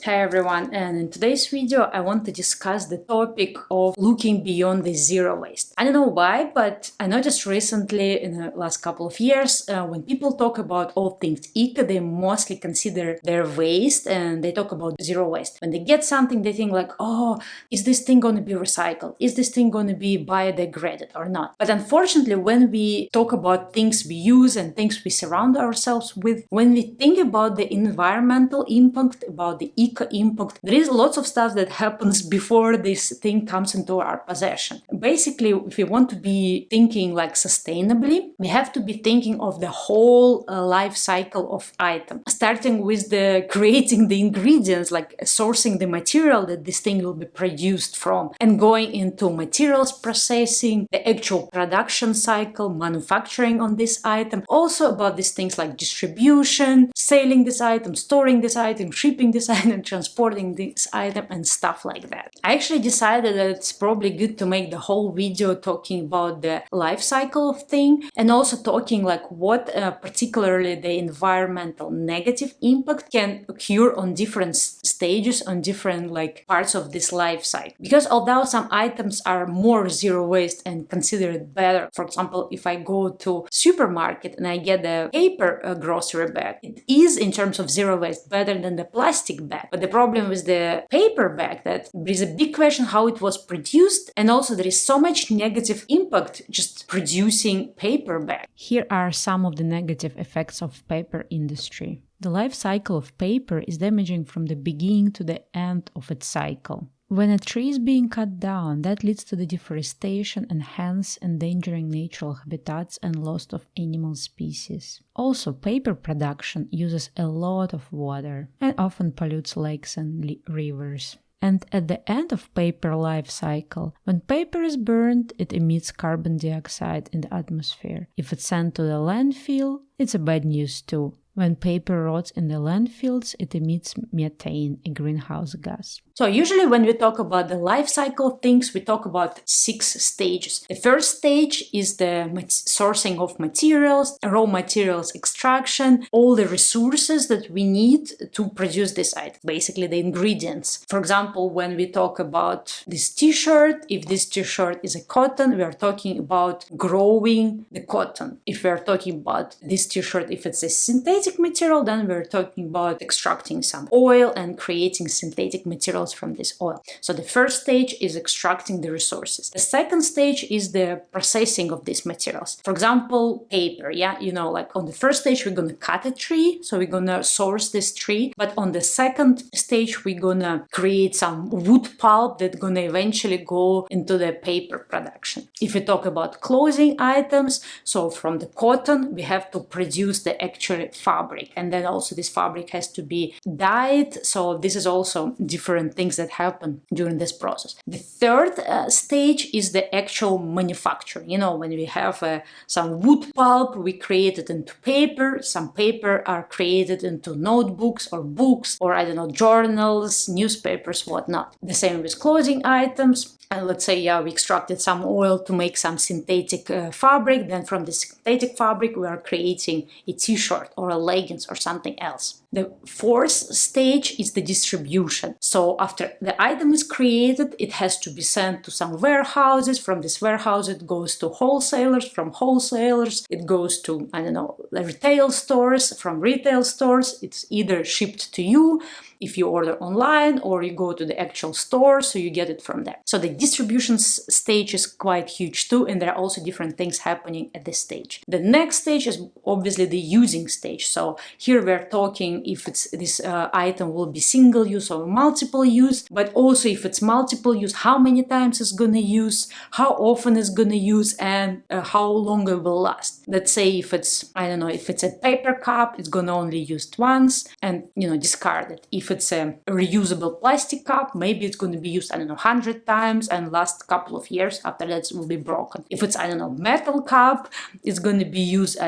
Hi everyone, and in today's video I want to discuss the topic of looking beyond the zero waste. I don't know why, but I noticed recently in the last couple of years when people talk about all things eco, they mostly consider their waste and they talk about zero waste. When they get something, they think like, oh, is this thing going to be recycled? Is this thing going to be biodegraded or not? But unfortunately, when we talk about things we use and things we surround ourselves with, when we think about the environmental impact, about the eco impact, there is lots of stuff that happens before this thing comes into our possession. Basically, if we want to be thinking like sustainably, we have to be thinking of the whole life cycle of item, starting with the creating the ingredients, like sourcing the material that this thing will be produced from, and going into materials processing, the actual production cycle, manufacturing on this item, also about these things like distribution, selling this item, storing this item, shipping this item, transporting this item, and stuff like that. I actually decided that it's probably good to make the whole video talking about the life cycle of thing, and also talking like what particularly the environmental negative impact can occur on different stages, on different like parts of this life cycle. Because although some items are more zero waste and considered better, for example, if I go to supermarket and I get a paper grocery bag, it is in terms of zero waste better than the plastic bag. But the problem with the paper bag that there is a big question how it was produced, and also there is so much negative impact just producing paper bag. Here are some of the negative effects of paper industry. The life cycle of paper is damaging from the beginning to the end of its cycle. When a tree is being cut down, that leads to the deforestation and hence endangering natural habitats and loss of animal species. Also, paper production uses a lot of water and often pollutes lakes and rivers. And at the end of paper life cycle, when paper is burned, it emits carbon dioxide in the atmosphere. If it's sent to the landfill, it's a bad news too. When paper rots in the landfills, it emits methane, a greenhouse gas. So usually when we talk about the life cycle of things, we talk about 6 stages. The first stage is the sourcing of materials, raw materials extraction, all the resources that we need to produce this item, basically the ingredients. For example, when we talk about this t-shirt, if this t-shirt is a cotton, we are talking about growing the cotton. If we are talking about this t-shirt, if it's a synthetic material, then we're talking about extracting some oil and creating synthetic materials from this oil. So the first stage is extracting the resources. The second stage is the processing of these materials. For example, paper, like on the first stage, we're going to cut a tree. So we're going to source this tree. But on the second stage, we're going to create some wood pulp that's going to eventually go into the paper production. If we talk about clothing items, so from the cotton, we have to produce the actual fabric. And then also this fabric has to be dyed. So this is also different things that happen during this process. The third stage is the actual manufacturing. When we have some wood pulp, we create it into paper. Some paper are created into notebooks or books or journals, newspapers, whatnot. The same with clothing items. And let's say, we extracted some oil to make some synthetic fabric. Then from the synthetic fabric, we are creating a t-shirt or a leggings or something else. The fourth stage is the distribution. So after the item is created, it has to be sent to some warehouses. From this warehouse, it goes to wholesalers. From wholesalers, it goes to, the retail stores. From retail stores, it's either shipped to you if you order online, or you go to the actual store, so you get it from there. So the distribution stage is quite huge too, and there are also different things happening at this stage. The next stage is obviously the using stage. So here we're talking if this item will be single use or multiple use, but also if it's multiple use, how many times it's gonna use, how often it's gonna use, and how long it will last. Let's say if it's, if it's a paper cup, it's gonna only used once and, discard it. If it's a reusable plastic cup, maybe it's going to be used, 100 times and last couple of years. After that, it will be broken. If it's, metal cup, it's going to be used,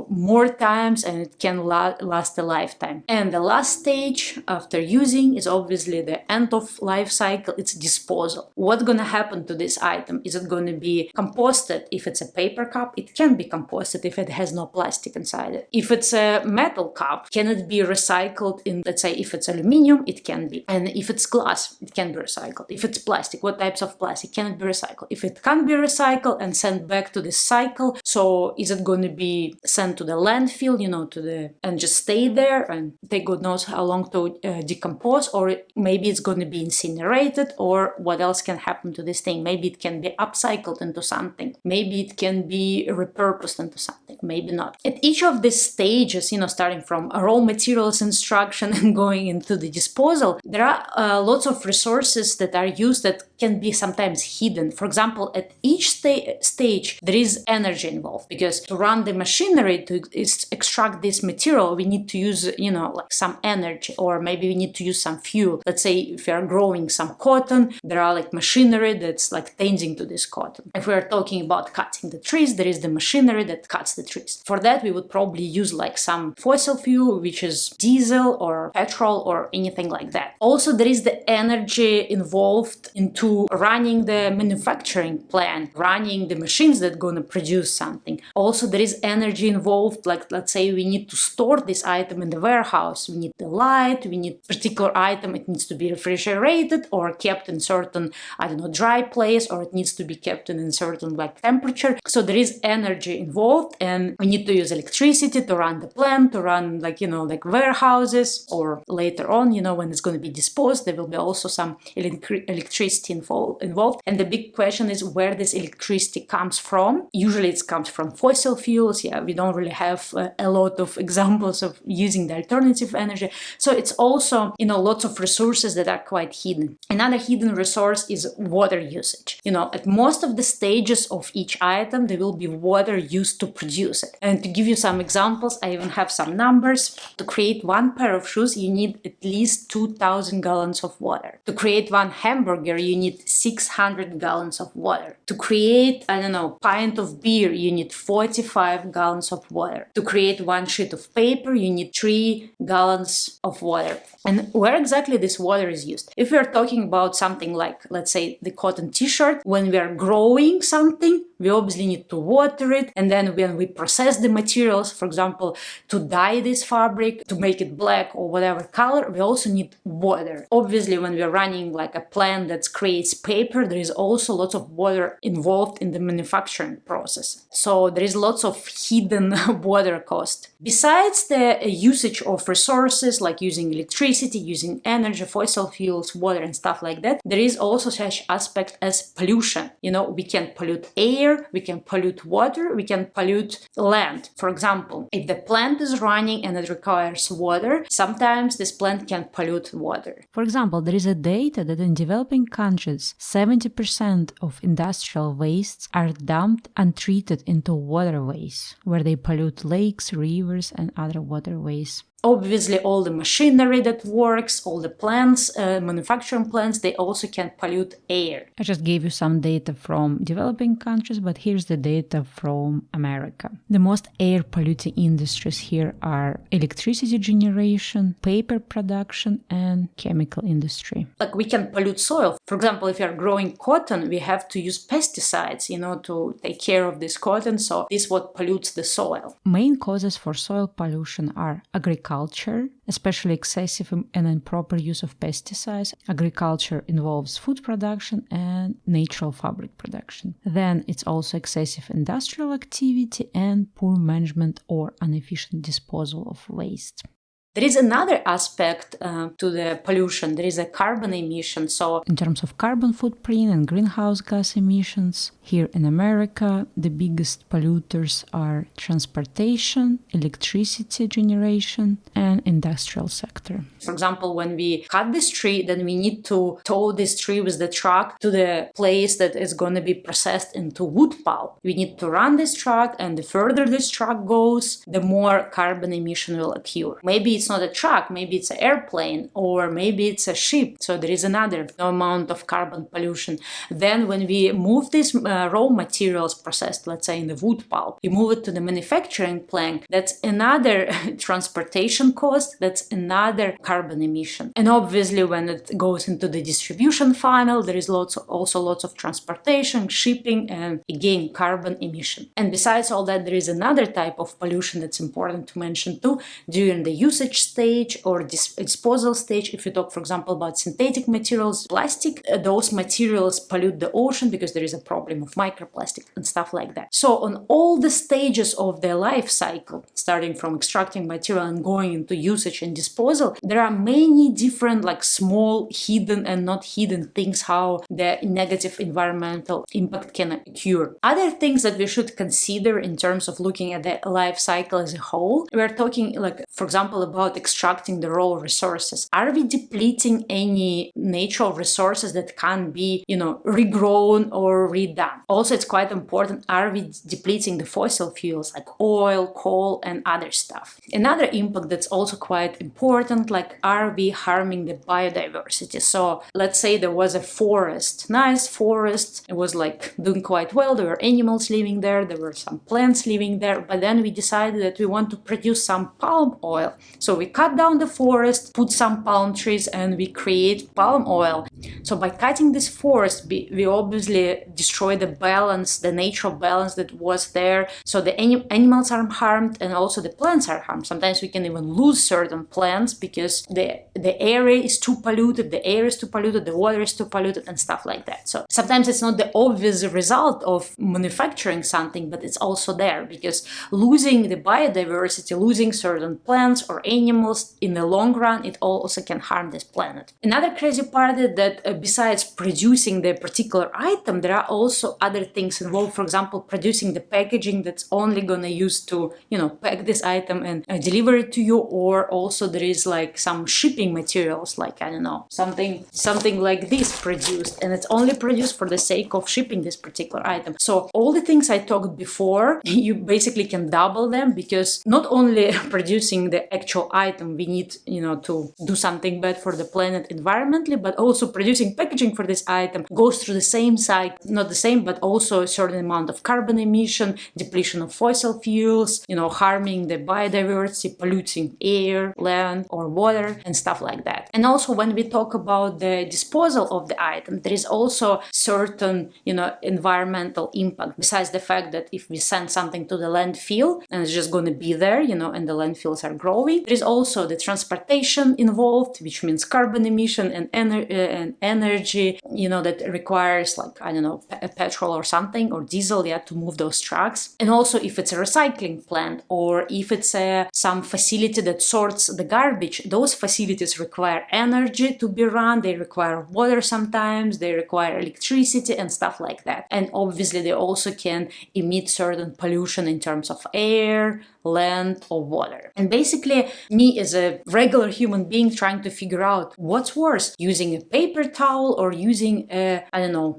more times and it can last a lifetime. And the last stage after using is obviously the the end of life cycle, it's disposal. What's going to happen to this item? Is it going to be composted? If it's a paper cup, it can be composted if it has no plastic inside it. If it's a metal cup, can it be recycled in, let's say, if it's aluminium, it can be. And if it's glass, it can be recycled. If it's plastic, what types of plastic can it be recycled? If it can't be recycled and sent back to the cycle, so is it going to be sent to the landfill, and just stay there and take God knows how long to decompose, or maybe it's going to be incinerated, or what else can happen to this thing? Maybe it can be upcycled into something. Maybe it can be repurposed into something. Maybe not. At each of these stages, starting from raw materials instruction and going into the disposal, there are lots of resources that are used that can be sometimes hidden. For example, at each stage, there is energy involved, because to run the machinery to extract this material, we need to use, like some energy, or maybe we need to use some fuel. Let's say if we are growing some cotton, there are like machinery that's like tending to this cotton. If we are talking about cutting the trees, there is the machinery that cuts the trees. For that, we would probably use like some fossil fuel, which is diesel or petrol or anything like that. Also, there is the energy involved into running the manufacturing plant, running the machines that are going to produce something. Also, there is energy involved, like let's say we need to store this item in the warehouse. We need the light, we need particular item, it needs to be refrigerated or kept in certain, dry place, or it needs to be kept in a certain temperature. So there is energy involved, and we need to use electricity to run the plant, to run warehouses, or later on, when it's going to be disposed, there will be also some electricity involved. And the big question is where this electricity comes from. Usually it comes from fossil fuels. We don't really have a lot of examples of using the alternative energy. So it's also, lots of resources that are quite hidden. Another hidden resource is water usage. At most of the stages of each item, there will be water used to produce it. And to give you some examples, I even have some numbers. To create one pair of shoes, you need at least 2,000 gallons of water. To create one hamburger, you need 600 gallons of water. To create, pint of beer, you need 45 gallons of water. To create one sheet of paper, you need 3 gallons of water. And where exactly this water is used? If we are talking about something like, let's say, the cotton t-shirt, when we are growing something, we obviously need to water it. And then when we process the materials, for example, to dye this fabric, to make it black or whatever color, we also need water. Obviously, when we are running like a plant that creates paper, there is also lots of water involved in the manufacturing process. So there is lots of hidden water cost. Besides the usage of resources like using electricity, using energy, fossil fuels, water and stuff like that, there is also such aspect as pollution. We can pollute air, we can pollute water, we can pollute land. For example, if the plant is running and it requires water, sometimes this plant can pollute water. For example, there is a data that in developing countries, 70% of industrial wastes are dumped untreated into waterways, where they pollute lakes, rivers, and other waterways. Obviously, all the machinery that works, all the plants, manufacturing plants, they also can pollute air. I just gave you some data from developing countries, but here's the data from America. The most air polluting industries here are electricity generation, paper production, and chemical industry. Like we can pollute soil. For example, if you are growing cotton, we have to use pesticides, to take care of this cotton. So this is what pollutes the soil. Main causes for soil pollution are agriculture, especially excessive and improper use of pesticides. Agriculture involves food production and natural fabric production. Then it's also excessive industrial activity and poor management or inefficient disposal of waste. There is another aspect to the pollution. There is a carbon emission. So in terms of carbon footprint and greenhouse gas emissions, here in America, the biggest polluters are transportation, electricity generation, and industrial sector. For example, when we cut this tree, then we need to tow this tree with the truck to the place that is going to be processed into wood pulp. We need to run this truck, and the further this truck goes, the more carbon emission will occur. Maybe it's it's not a truck, maybe it's an airplane, or maybe it's a ship. So there is another amount of carbon pollution. Then when we move these raw materials processed, let's say in the wood pulp, we move it to the manufacturing plant, that's another transportation cost, that's another carbon emission. And obviously when it goes into the distribution funnel, there is also lots of transportation, shipping, and again carbon emission. And besides all that, there is another type of pollution that's important to mention too during the usage stage or disposal stage. If you talk, for example, about synthetic materials, plastic, those materials pollute the ocean because there is a problem of microplastic and stuff like that. So on all the stages of the life cycle, starting from extracting material and going into usage and disposal, there are many different like small hidden and not hidden things how the negative environmental impact can occur. Other things that we should consider in terms of looking at the life cycle as a whole, we're talking like, for example, about extracting the raw resources. Are we depleting any natural resources that can be, regrown or redone? Also, it's quite important, are we depleting the fossil fuels like oil, coal, and other stuff? Another impact that's also quite important, like, are we harming the biodiversity? So let's say there was a forest, nice forest, it was like doing quite well, there were animals living there were some plants living there, but then we decided that we want to produce some palm oil. So we cut down the forest, put some palm trees, and we create palm oil. So by cutting this forest, we obviously destroy the balance, the natural balance that was there. So the animals are harmed and also the plants are harmed. Sometimes we can even lose certain plants because the area is too polluted, the air is too polluted, the water is too polluted, and stuff like that. So sometimes it's not the obvious result of manufacturing something, but it's also there because losing the biodiversity, losing certain plants or animals in the long run, it also can harm this planet. Another crazy part is that besides producing the particular item, there are also other things involved. For example, producing the packaging that's only gonna use to, pack this item and deliver it to you, or also there is like some shipping materials, like, I don't know, something like this produced, and it's only produced for the sake of shipping this particular item. So all the things I talked before, you basically can double them, because not only producing the actual item we need, to do something bad for the planet environmentally, but also producing packaging for this item goes through the same cycle, not the same, but also a certain amount of carbon emission, depletion of fossil fuels, harming the biodiversity, polluting air, land, or water, and stuff like that. And also when we talk about the disposal of the item, there is also certain, environmental impact. Besides the fact that if we send something to the landfill and it's just going to be there, and the landfills are growing, there is also the transportation involved, which means carbon emission and energy, that requires like, I don't know, petrol or something, or diesel, to move those trucks. And also if it's a recycling plant, or if it's some facility that sorts the garbage, those facilities require energy to be run, they require water sometimes, they require electricity and stuff like that. And obviously they also can emit certain pollution in terms of air, land, or water. And basically, me as a regular human being trying to figure out what's worse, using a paper towel or using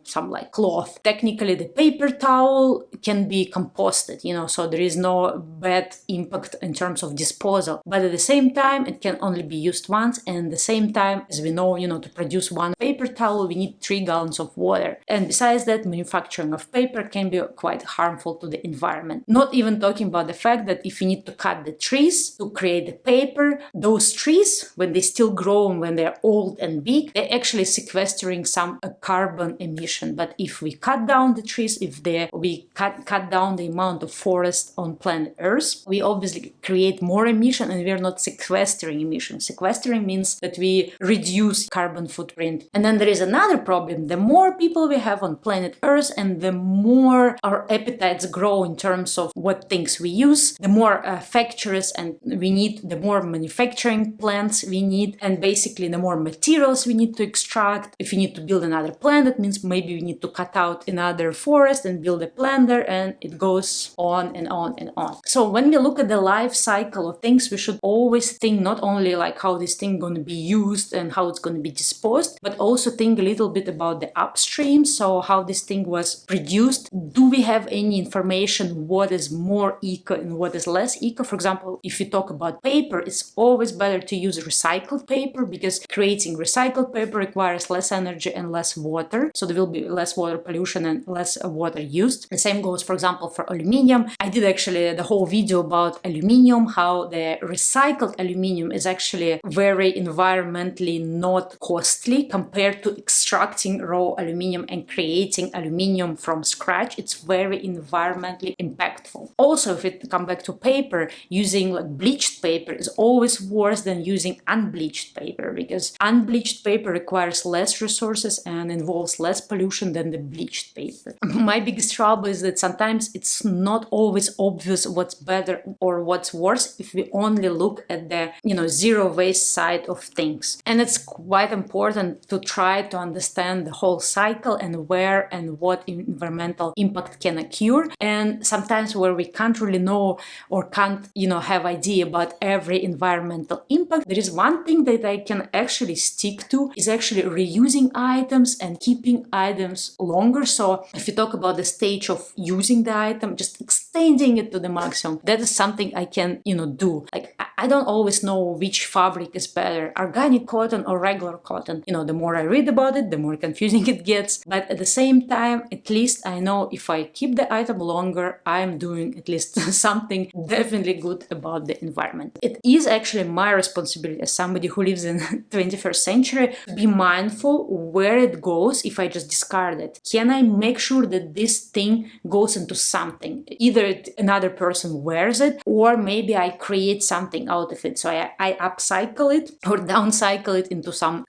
some like cloth. Technically, the paper towel can be composted, so there is no bad impact in terms of disposal. But at the same time, it can only be used once. And at the same time, as we know, to produce one paper towel, we need 3 gallons of water. And besides that, manufacturing of paper can be quite harmful to the environment. Not even talking about the fact that if you need to cut the trees to create the paper, those trees, when they still grow and when they're old and big, they're actually sequestering some carbon emission. But if we cut down the trees, if we cut down the amount of forest on planet Earth, we obviously create more emission, and we're not sequestering emission. Sequestering means that we reduce carbon footprint. And then there is another problem. The more people we have on planet Earth, and the more our appetites grow in terms of what things we use, the more factories and we need, the more manufacturing plants we need, and basically the more materials we need to extract. If we need to build another plant, that means maybe we need to cut out another forest and build a plant there, and it goes on and on and on. So when we look at the life cycle of things, we should always think not only like how this thing going to be used and how it's going to be disposed, but also think a little bit about the upstream. So how this thing was produced. Do we have any information what is more eco and what is is less eco. For example, if you talk about paper, it's always better to use recycled paper because creating recycled paper requires less energy and less water. So there will be less water pollution and less water used. The same goes, for example, for aluminium. I did actually the whole video about aluminium, how the recycled aluminium is actually very environmentally not costly compared to extracting raw aluminium and creating aluminium from scratch. It's very environmentally impactful. Also, if it come back to paper, using like bleached paper is always worse than using unbleached paper because unbleached paper requires less resources and involves less pollution than the bleached paper. My biggest trouble is that sometimes it's not always obvious what's better or what's worse if we only look at the zero waste side of things. And it's quite important to try to understand the whole cycle and where and what environmental impact can occur. And sometimes where we can't really know or can't have idea about every environmental impact, there is one thing that I can actually stick to is actually reusing items and keeping items longer. So if you talk about the stage of using the item, just extending it to the maximum, that is something I can do. Like I don't always know which fabric is better, organic cotton or regular cotton. The more I read about it, the more confusing it gets. But at the same time, at least I know if I keep the item longer, I'm doing at least something definitely good about the environment. It is actually my responsibility as somebody who lives in 21st century to be mindful where it goes if I just discard it. Can I make sure that this thing goes into something? Either another person wears it or maybe I create something out of it. So I upcycle it or downcycle it into some,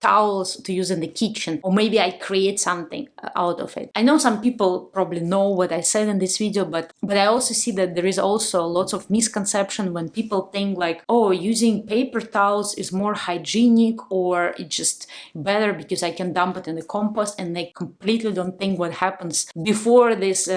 towels to use in the kitchen, or maybe I create something out of it. I know some people probably know what I said in this video, but I also see that there is also lots of misconception when people think like, oh, using paper towels is more hygienic or it's just better because I can dump it in the compost, and they completely don't think what happens before this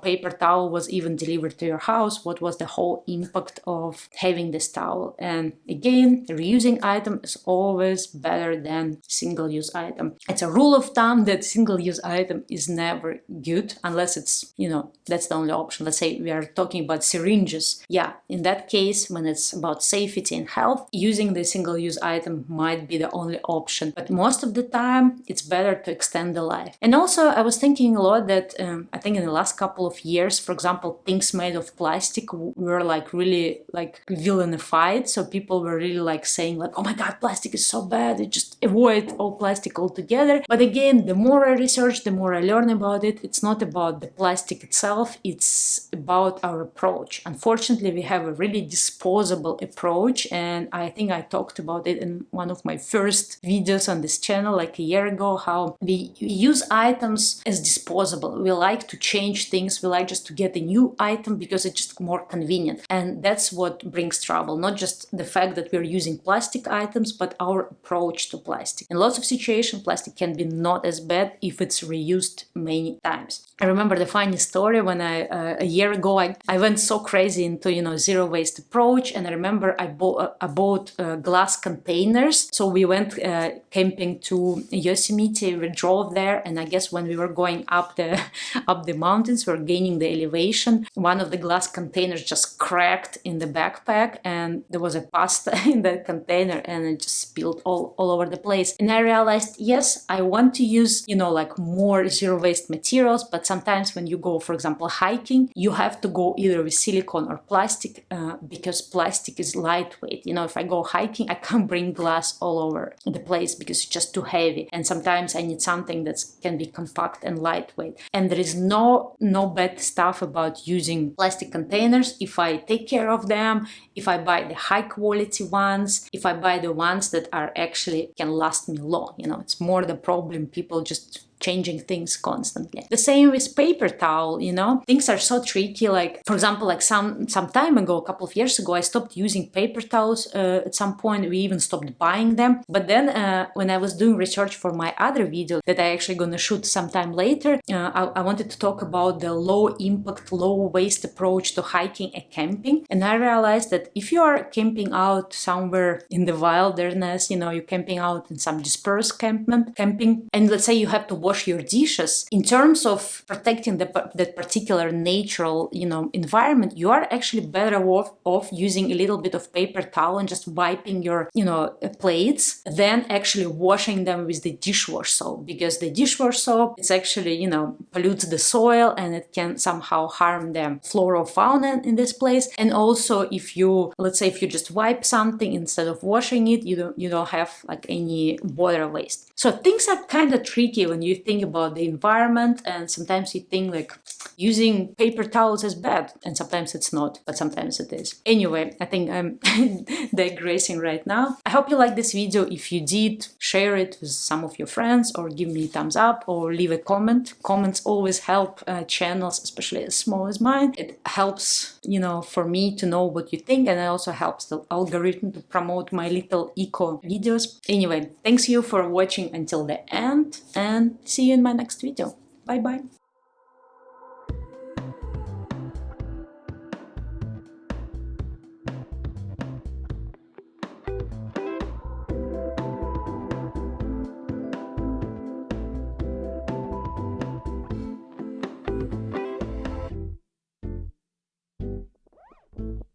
paper towel was even delivered to your house. What was the whole impact of having this towel? And again, the reusing item is always better than single-use item. It's a rule of thumb that single-use item is never good unless it's, that's the only option. Let's say we are talking about syringes. Yeah, in that case, when it's about safety and health, using the single-use item might be the only option. But most of the time, it's better to extend the life. And also, I was thinking a lot that I think in the last couple of years, for example, things made of plastic were really villainified. So people were really saying oh my God, plastic is so bad. Just avoid all plastic altogether. But again, the more I research, the more I learn about it. It's not about the plastic itself. It's about our approach. Unfortunately, we have a really disposable approach. And I think I talked about it in one of my first videos on this channel like a year ago, how we use items as disposable. We like to change things. We like just to get a new item because it's just more convenient. And that's what brings trouble. Not just the fact that we're using plastic items, but our approach to plastic. In lots of situations, plastic can be not as bad if it's reused many times. I remember the funny story when a year ago, I went so crazy into, zero waste approach. And I remember I bought glass containers. So we went camping to Yosemite. We drove there. And I guess when we were going up the mountains, we were gaining the elevation. One of the glass containers just cracked in the backpack, and there was a pasta in that container, and it just spilled all over the place. And I realized, yes, I want to use, more zero waste materials, but sometimes when you go, for example, hiking, you have to go either with silicone or plastic because plastic is lightweight. If I go hiking, I can't bring glass all over the place because it's just too heavy. And sometimes I need something that can be compact and lightweight. And there is no bad stuff about using plastic containers if I take care of them, if I buy the high quality ones, if I buy the ones that are actually can last me long. It's more the problem, people just changing things constantly. The same with paper towel, things are so tricky. For example, some time ago, a couple of years ago, I stopped using paper towels. At some point, we even stopped buying them. But then when I was doing research for my other video that I actually gonna shoot sometime later, I wanted to talk about the low impact, low waste approach to hiking and camping. And I realized that if you are camping out somewhere in the wilderness, you're camping out in some dispersed camping, and let's say you have to wash your dishes, in terms of protecting that particular natural, environment, you are actually better off using a little bit of paper towel and just wiping your, plates than actually washing them with the dishwash soap, because the dishwash soap, it's actually, pollutes the soil and it can somehow harm the flora or fauna in this place. And also, if you, let's say, if you just wipe something instead of washing it, you don't have like any water waste. So things are kind of tricky when you think about the environment, and sometimes you think like using paper towels is bad, and sometimes it's not, but sometimes it is. Anyway, I think I'm digressing right now. I hope you liked this video. If you did, share it with some of your friends, or give me a thumbs up, or leave a comment. Comments always help channels, especially as small as mine. It helps, for me to know what you think, and it also helps the algorithm to promote my little eco videos. Anyway, thanks you for watching until the end, and see you in my next video. Bye bye.